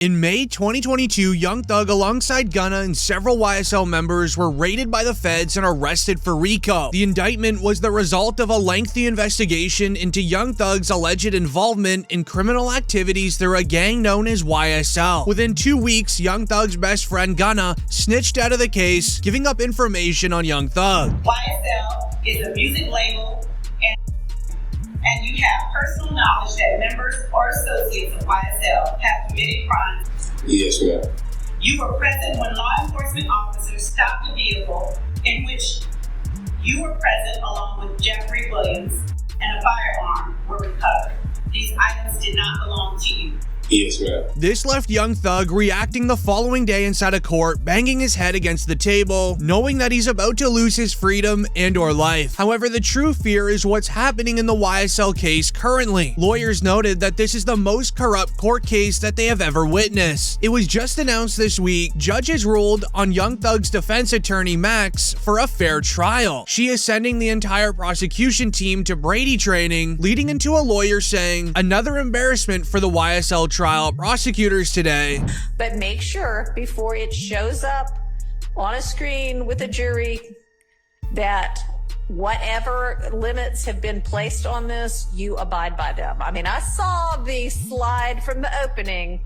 In May 2022, Young Thug alongside Gunna and several YSL members were raided by the feds and arrested for RICO. The indictment was the result of a lengthy investigation into Young Thug's alleged involvement in criminal activities through a gang known as YSL. Within 2 weeks, Young Thug's best friend Gunna snitched out of the case, giving up information on Young Thug. YSL is a music label and you have personal knowledge that members or associates of YSL have committed crimes. Yes, ma'am. You were present when law enforcement officers stopped the vehicle in which you were present along with Jeffrey Williams, and a firearm were recovered. These items did not belong to you. Yes, ma'am. This left Young Thug reacting the following day inside a court, banging his head against the table, knowing that he's about to lose his freedom and or life. However, the true fear is what's happening in the YSL case currently. Lawyers noted that this is the most corrupt court case that they have ever witnessed. It was just announced this week, judges ruled on Young Thug's defense attorney Max for a fair trial. She is sending the entire prosecution team to Brady training, leading into a lawyer saying, "Another embarrassment for the YSL trial prosecutors today." But make sure before it shows up on a screen with a jury that whatever limits have been placed on this, you abide by them. I mean, I saw the slide from the opening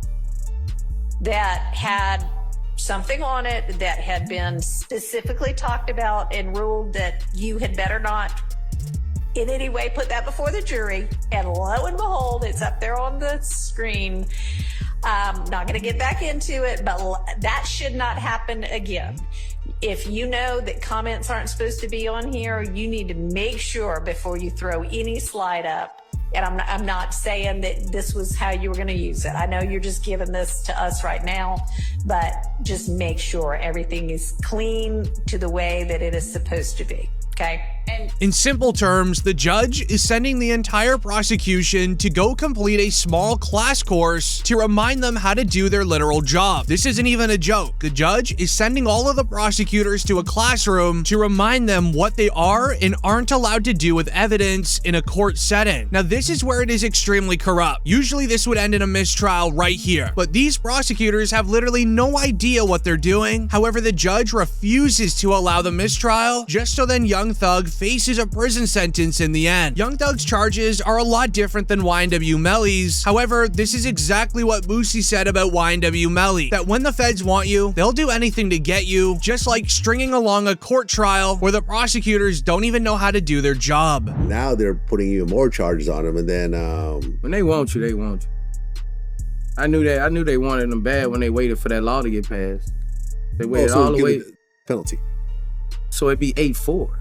that had something on it that had been specifically talked about and ruled that you had better not in any way put that before the jury, and lo and behold, it's up there on the screen. Not going to get back into it, but that should not happen again. If you know that comments aren't supposed to be on here, you need to make sure before you throw any slide up. And I'm not saying that this was how you were going to use it. I know you're just giving this to us right now, but just make sure everything is clean to the way that it is supposed to be. Okay. In simple terms, the judge is sending the entire prosecution to go complete a small class course to remind them how to do their literal job. This isn't even a joke. The judge is sending all of the prosecutors to a classroom to remind them what they are and aren't allowed to do with evidence in a court setting. Now, this is where it is extremely corrupt. Usually this would end in a mistrial right here, but these prosecutors have literally no idea what they're doing. However, the judge refuses to allow the mistrial just so then Young Thug faces a prison sentence in the end. Young Thug's charges are a lot different than YNW Melly's. However, this is exactly what Boosie said about YNW Melly, that when the feds want you, they'll do anything to get you, just like stringing along a court trial where the prosecutors don't even know how to do their job. Now they're putting even more charges on them, and then when they want you, they want you. I knew they wanted them bad when they waited for that law to get passed. They waited all the way. Penalty. So it'd be 8-4.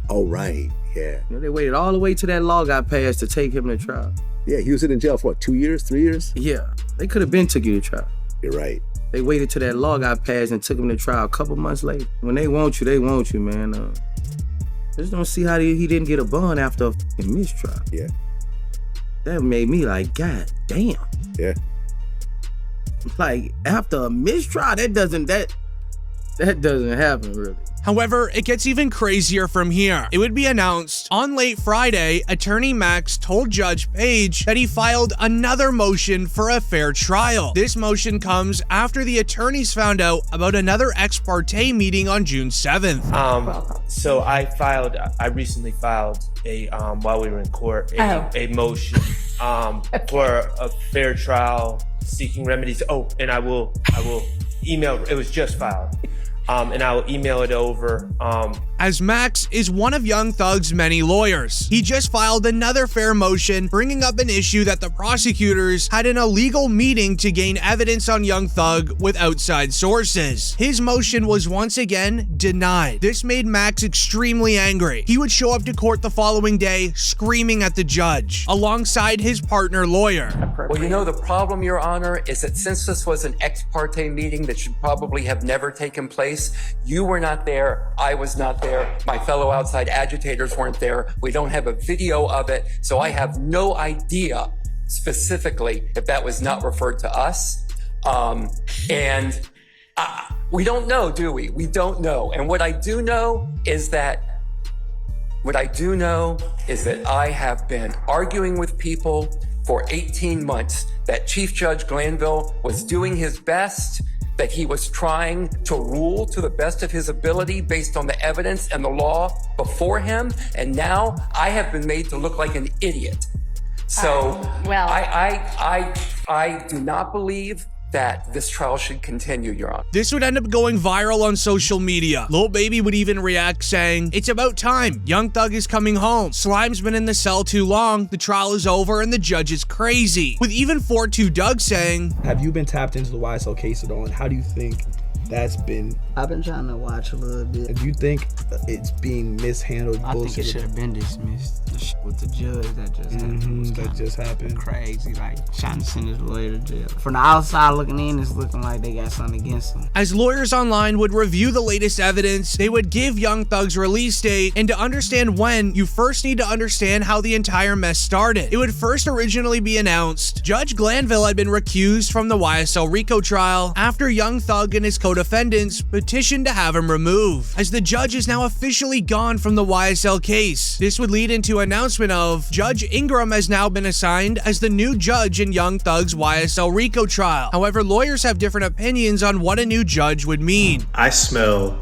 Oh, right, yeah. You know, they waited all the way till that law got passed to take him to trial. Yeah, he was in jail for what, 2 years, 3 years? Yeah, they could have been took you to trial. You're right. They waited till that law got passed and took him to trial a couple months later. When they want you, man. Just don't see how he didn't get a bond after a fucking mistrial. Yeah. That made me like, God damn. Yeah. Like, after a mistrial, that doesn't happen, really. However, it gets even crazier from here. It would be announced on late Friday, attorney Max told Judge Page that he filed another motion for a fair trial. This motion comes after the attorneys found out about another ex parte meeting on June 7th. So I recently filed while we were in court, a motion for a fair trial, seeking remedies. Oh, and I will email, it was just filed. And I will email it over. As Max is one of Young Thug's many lawyers, he just filed another fair motion bringing up an issue that the prosecutors had an illegal meeting to gain evidence on Young Thug with outside sources. His motion was once again denied. This made Max extremely angry. He would show up to court the following day screaming at the judge, alongside his partner lawyer. Well, you know, the problem, Your Honor, is that since this was an ex parte meeting that should probably have never taken place, you were not there, I was not there, my fellow outside agitators weren't there, we don't have a video of it, so I have no idea specifically if that was not referred to us. We don't know, do we? We don't know. And what I do know is that I have been arguing with people for 18 months that Chief Judge Glanville was doing his best, that he was trying to rule to the best of his ability based on the evidence and the law before him, and now I have been made to look like an idiot. So I do not believe that this trial should continue, Your Honor. This would end up going viral on social media. Lil Baby would even react saying, "It's about time. Young Thug is coming home. Slime's been in the cell too long. The trial is over and the judge is crazy." With even 4-2 Doug saying, "Have you been tapped into the YSL case at all, and how do you think that's been?" I've been trying to watch a little bit. Do you think it's being mishandled? I think it should have been dismissed. The shit with the judge that just happened was crazy. Like trying to send his lawyer to jail. From the outside looking in, it's looking like they got something against him. As lawyers online would review the latest evidence, they would give Young Thug's release date, and to understand when, you first need to understand how the entire mess started. It would first originally be announced Judge Glanville had been recused from the YSL RICO trial after Young Thug and his co-defendants petitioned to have him removed, as the judge is now officially gone from the YSL case. This would lead into an announcement of Judge Ingram has now been assigned as the new judge in Young Thug's YSL RICO trial. However, lawyers have different opinions on what a new judge would mean. I smell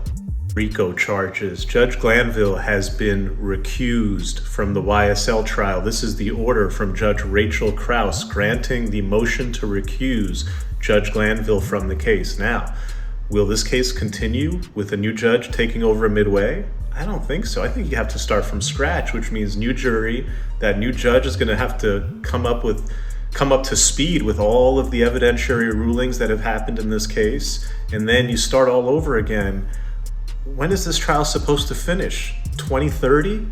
RICO charges. Judge Glanville has been recused from the YSL trial. This is the order from Judge Rachel Krause granting the motion to recuse Judge Glanville from the case. Now, will this case continue with a new judge taking over midway? I don't think so. I think you have to start from scratch, which means new jury. That new judge is going to have to come up to speed with all of the evidentiary rulings that have happened in this case, and then you start all over again. When is this trial supposed to finish? 2030?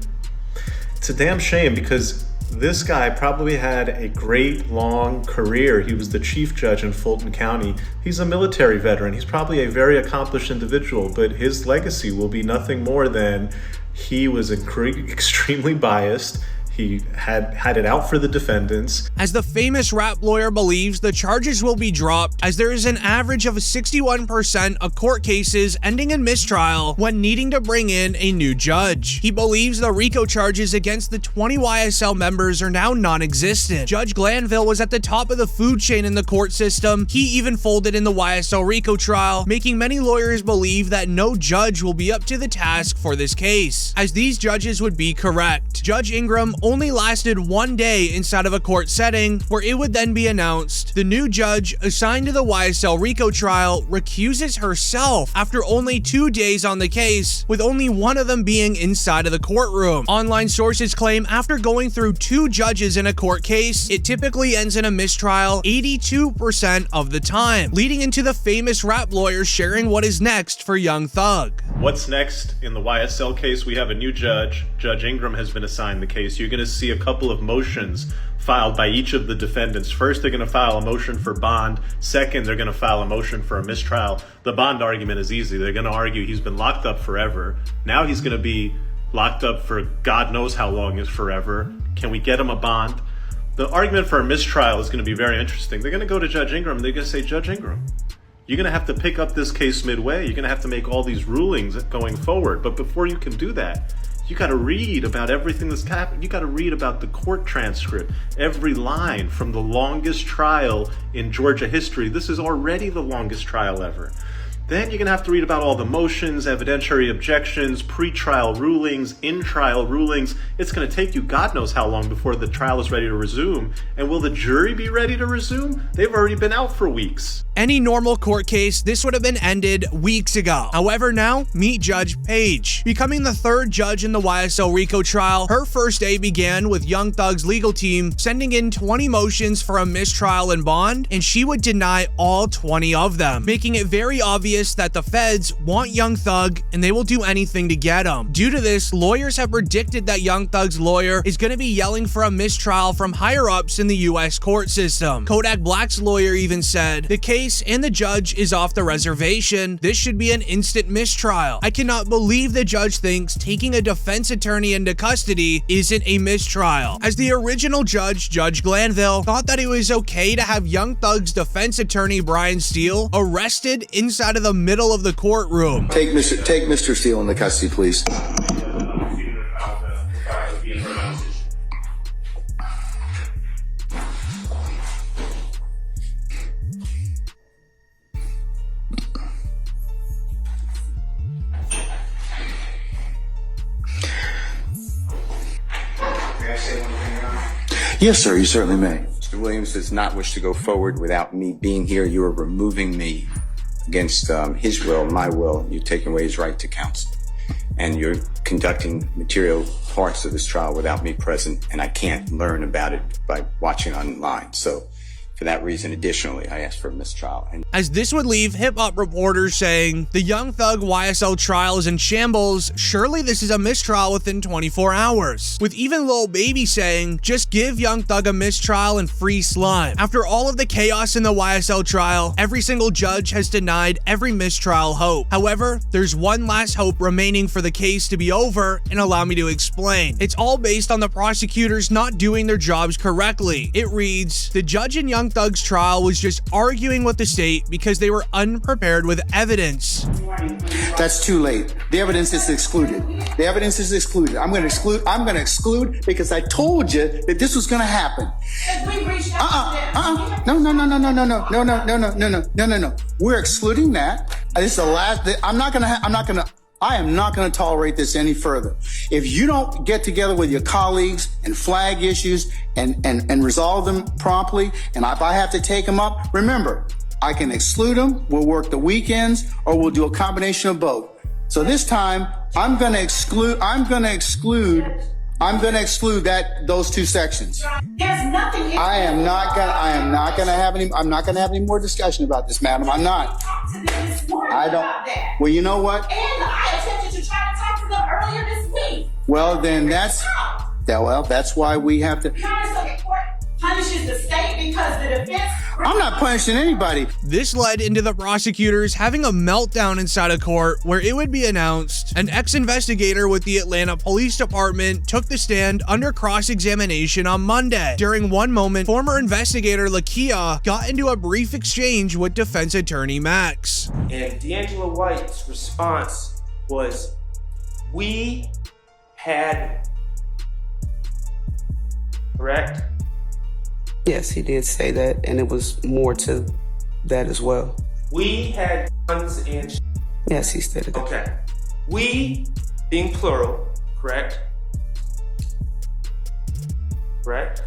It's a damn shame, because this guy probably had a great long career. He was the chief judge in Fulton County. He's a military veteran. He's probably a very accomplished individual, but his legacy will be nothing more than he was extremely biased. He had it out for the defendants. As the famous rap lawyer believes, the charges will be dropped, as there is an average of 61% of court cases ending in mistrial when needing to bring in a new judge. He believes the RICO charges against the 20 YSL members are now non-existent. Judge Glanville was at the top of the food chain in the court system. He even folded in the YSL RICO trial, making many lawyers believe that no judge will be up to the task for this case, as these judges would be correct. Judge Ingram only lasted 1 day inside of a court setting, where it would then be announced the new judge assigned to the YSL RICO trial recuses herself after only 2 days on the case, with only one of them being inside of the courtroom. Online sources claim after going through 2 judges in a court case, it typically ends in a mistrial 82% of the time, leading into the famous rap lawyer sharing what is next for Young Thug. What's next in the YSL case? We have a new judge. Judge Ingram has been assigned the case. You're going to see a couple of motions filed by each of the defendants. First, they're going to file a motion for bond. Second, they're going to file a motion for a mistrial. The bond argument is easy. They're going to argue he's been locked up forever. Now he's going to be locked up for God knows how long is forever. Can we get him a bond? The argument for a mistrial is going to be very interesting. They're going to go to Judge Ingram. They're going to say, Judge Ingram, you're going to have to pick up this case midway. You're going to have to make all these rulings going forward. But before you can do that, you got to read about everything that's happened. You got to read about the court transcript, every line from the longest trial in Georgia history. This is already the longest trial ever. Then you're going to have to read about all the motions, evidentiary objections, pre-trial rulings, in-trial rulings. It's going to take you God knows how long before the trial is ready to resume. And will the jury be ready to resume? They've already been out for weeks. Any normal court case, this would have been ended weeks ago. However, now, meet Judge Paige. Becoming the 3rd judge in the YSL RICO trial, her first day began with Young Thug's legal team sending in 20 motions for a mistrial and bond, and she would deny all 20 of them, making it very obvious that the feds want Young Thug and they will do anything to get him. Due to this, lawyers have predicted that Young Thug's lawyer is going to be yelling for a mistrial from higher-ups in the U.S. court system. Kodak Black's lawyer even said, "The case and the judge is off the reservation. This should be an instant mistrial. I cannot believe the judge thinks taking a defense attorney into custody isn't a mistrial." As the original judge, Judge Glanville, thought that it was okay to have Young Thug's defense attorney Brian Steele arrested inside of the middle of the courtroom. Take Mr. Steele into custody, please. Yes, sir, you certainly may. Mr. Williams does not wish to go forward without me being here. You are removing me against his will, my will. You're taking away his right to counsel. And you're conducting material parts of this trial without me present, and I can't learn about it by watching online. So for that reason, additionally, I asked for a mistrial. As this would leave hip-hop reporters saying, the Young Thug YSL trial is in shambles, surely this is a mistrial within 24 hours. With even Lil Baby saying, just give Young Thug a mistrial and free slime. After all of the chaos in the YSL trial, every single judge has denied every mistrial hope. However, there's one last hope remaining for the case to be over, and allow me to explain. It's all based on the prosecutors not doing their jobs correctly. It reads, the judge in Young Thug's trial was just arguing with the state because they were unprepared with evidence. That's too late. The evidence is excluded. The evidence is excluded. I'm going to exclude because I told you that this was going to happen. No. We're excluding that. This is the last. I am not going to tolerate this any further. If you don't get together with your colleagues and flag issues and resolve them promptly, and if I have to take them up, remember, I can exclude them, we'll work the weekends, or we'll do a combination of both. So this time, I'm going to exclude those two sections. There's nothing. I'm not going to have any more discussion about this, madam. I'm not. I don't. Well, you know what? And I attempted to try to talk to them earlier this week. Well, then that's why we have to. The court punishes the state because the defense. I'm not punishing anybody. This led into the prosecutors having a meltdown inside a court where it would be announced an ex-investigator with the Atlanta Police Department took the stand under cross-examination on Monday. During one moment, former investigator Lakia got into a brief exchange with defense attorney Max. And D'Angelo White's response was, we had, correct? Yes, he did say that, and it was more to that as well. We had guns and Yes, he stated that. Okay. We, being plural, correct? Correct?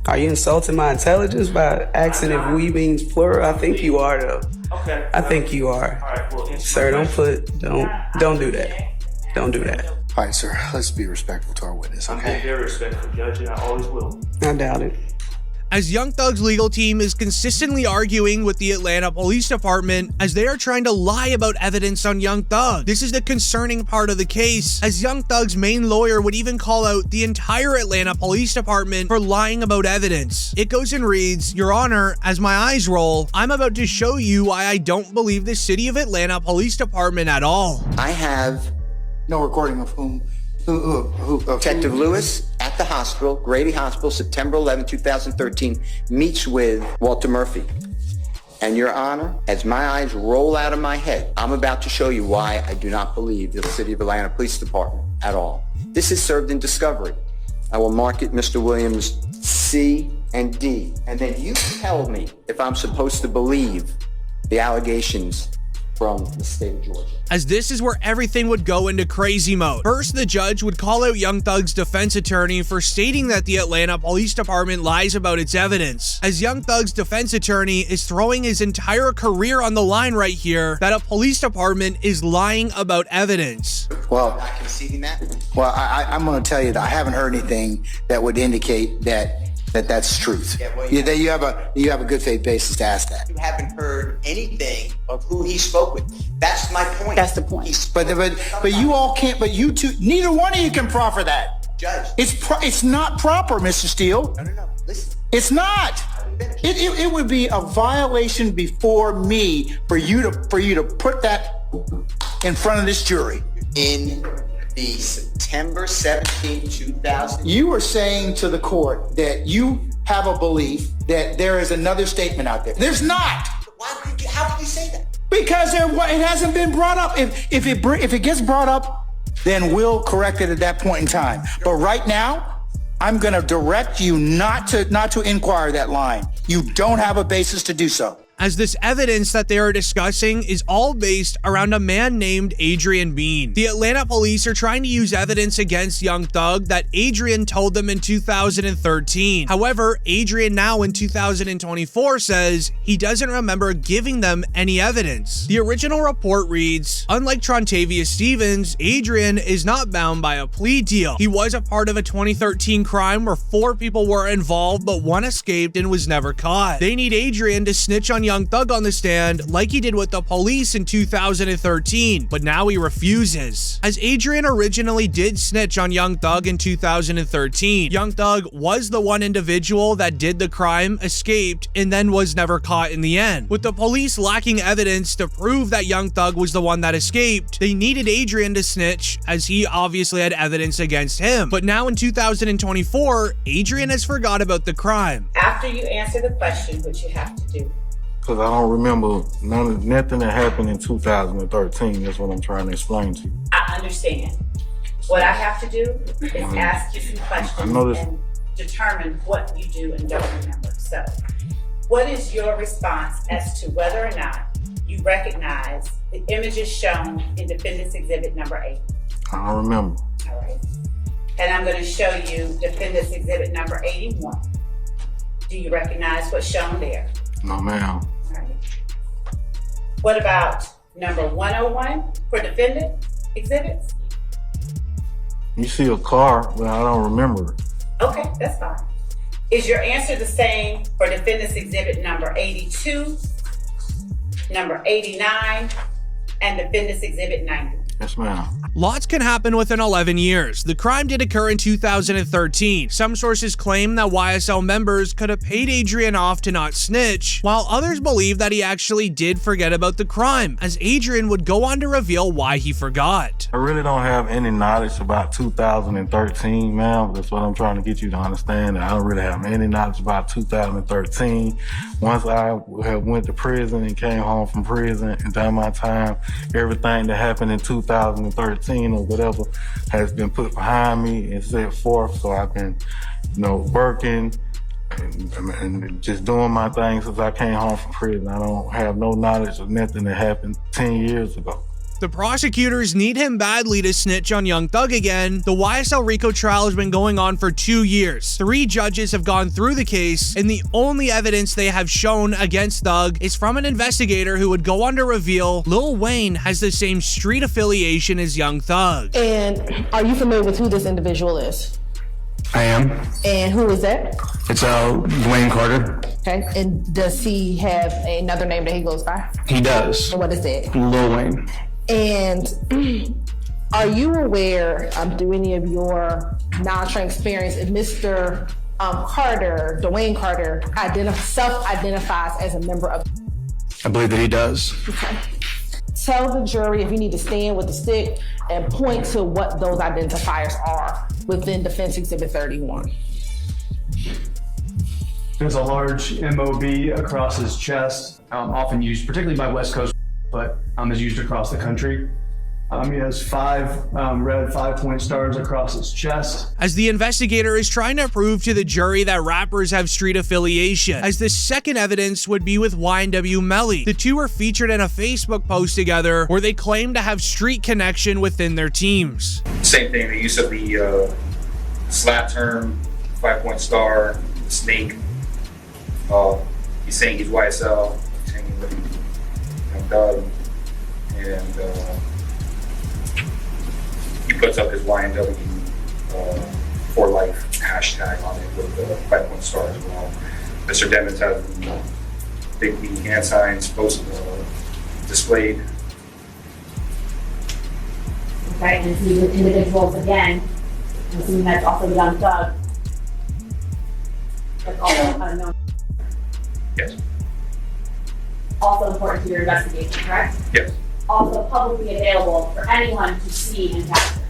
Are you insulting my intelligence by asking if we means plural? I think you are, though. Okay. I think you are. All right, well, sir, don't do that. Don't do that. All right, sir, let's be respectful to our witness, I'm okay? being very respectful, Judge, and I always will. I doubt it. As Young Thug's legal team is consistently arguing with the Atlanta Police Department as they are trying to lie about evidence on Young Thug. This is the concerning part of the case, as Young Thug's main lawyer would even call out the entire Atlanta Police Department for lying about evidence. It goes and reads, Your Honor, as my eyes roll, I'm about to show you why I don't believe the City of Atlanta Police Department at all. I have no recording of whom? Detective Lewis at the hospital, Grady Hospital, September 11, 2013, meets with Walter Murphy. And Your Honor, as my eyes roll out of my head, I'm about to show you why I do not believe the City of Atlanta Police Department at all. This is served in discovery. I will mark it Mr. Williams C and D. And then you tell me if I'm supposed to believe the allegations from the state of Georgia. As this is where everything would go into crazy mode. First, the judge would call out Young Thug's defense attorney for stating that the Atlanta Police Department lies about its evidence, as Young Thug's defense attorney is throwing his entire career on the line right here that a police department is lying about evidence. Well, Not conceding that? Well, I'm going to tell you that I haven't heard anything that would indicate that's truth. Yeah, well, you have a good faith basis to ask that. You haven't heard anything of who he spoke with. That's my point. That's the point. But you all can't. But you two, neither one of you can proffer that. Judge. It's not proper, Mr. Steele. No. Listen. It's not. It would be a violation before me for you to put that in front of this jury. In the September 17, 2000. You are saying to the court that you have a belief that there is another statement out there. There's not. How could you say that? Because it hasn't been brought up. If it gets brought up, then we'll correct it at that point in time. But right now, I'm going to direct you not to inquire that line. You don't have a basis to do so. as this evidence that they are discussing is all based around a man named Adrian Bean. The Atlanta police are trying to use evidence against Young Thug that Adrian told them in 2013. However, Adrian now in 2024 says he doesn't remember giving them any evidence. The original report reads, unlike Trontavious Stevens, Adrian is not bound by a plea deal. He was a part of a 2013 crime where 4 people were involved, but 1 escaped and was never caught. They need Adrian to snitch on Young Thug on the stand like he did with the police in 2013, but now he refuses. As Adrian originally did snitch on Young Thug in 2013, Young Thug was the one individual that did the crime, escaped, and then was never caught in the end. With the police lacking evidence to prove that Young Thug was the one that escaped, they needed Adrian to snitch as he obviously had evidence against him. But now in 2024, Adrian has forgot about the crime. After you answer the question, which you have to do. Because I don't remember nothing that happened in 2013. That's what I'm trying to explain to you. I understand. What I have to do is ask you some questions and determine what you do and don't remember. So, what is your response as to whether or not you recognize the images shown in Defendant's Exhibit number 8? I don't remember. All right. And I'm going to show you Defendant's Exhibit number 81. Do you recognize what's shown there? No, ma'am. All right. What about number 101 for Defendant Exhibits? You see a car, but I don't remember it. Okay, that's fine. Is your answer the same for Defendant's Exhibit number 82, number 89, and Defendant's Exhibit 90? Yes, ma'am. Lots can happen within 11 years. The crime did occur in 2013. Some sources claim that YSL members could have paid Adrian off to not snitch, while others believe that he actually did forget about the crime, as Adrian would go on to reveal why he forgot. I really don't have any knowledge about 2013, ma'am. That's what I'm trying to get you to understand. I don't really have any knowledge about 2013. Once I went to prison and came home from prison and done my time, everything that happened in 2013 or whatever has been put behind me and set forth. So I've been, working and just doing my thing since I came home from prison. I don't have no knowledge of nothing that happened 10 years ago. The prosecutors need him badly to snitch on Young Thug again. The YSL RICO trial has been going on for 2 years. 3 judges have gone through the case, and the only evidence they have shown against Thug is from an investigator who would go on to reveal Lil Wayne has the same street affiliation as Young Thug. And are you familiar with who this individual is? I am. And who is that? It's Dwayne Carter. Okay. And does he have another name that he goes by? He does. And what is that? Lil Wayne. And are you aware, through any of your non-training experience, if Mr. Carter, Dwayne Carter, self-identifies as a member of? I believe that he does. Okay. Tell the jury if you need to stand with the stick and point to what those identifiers are within Defense Exhibit 31. There's a large MOB across his chest, often used particularly by West Coast, but is used across the country. He has 5 red 5-point stars across his chest. As the investigator is trying to prove to the jury that rappers have street affiliation, as the second evidence would be with YNW Melly. The two were featured in a Facebook post together where they claim to have street connection within their teams. Same thing, the use of the slap term, 5-point star, snake. He's saying he's YSL, he's hanging with Young Thug, and he puts up his YNW for life hashtag on it with the 5-point star as well. Mr. Demons has the big B hand signs displayed. Okay, and see with individuals again, I'm assuming that's also Young Thug. That's also unknown. Yes. Also important to your investigation, correct? Yes. Also publicly available for anyone to see and capture.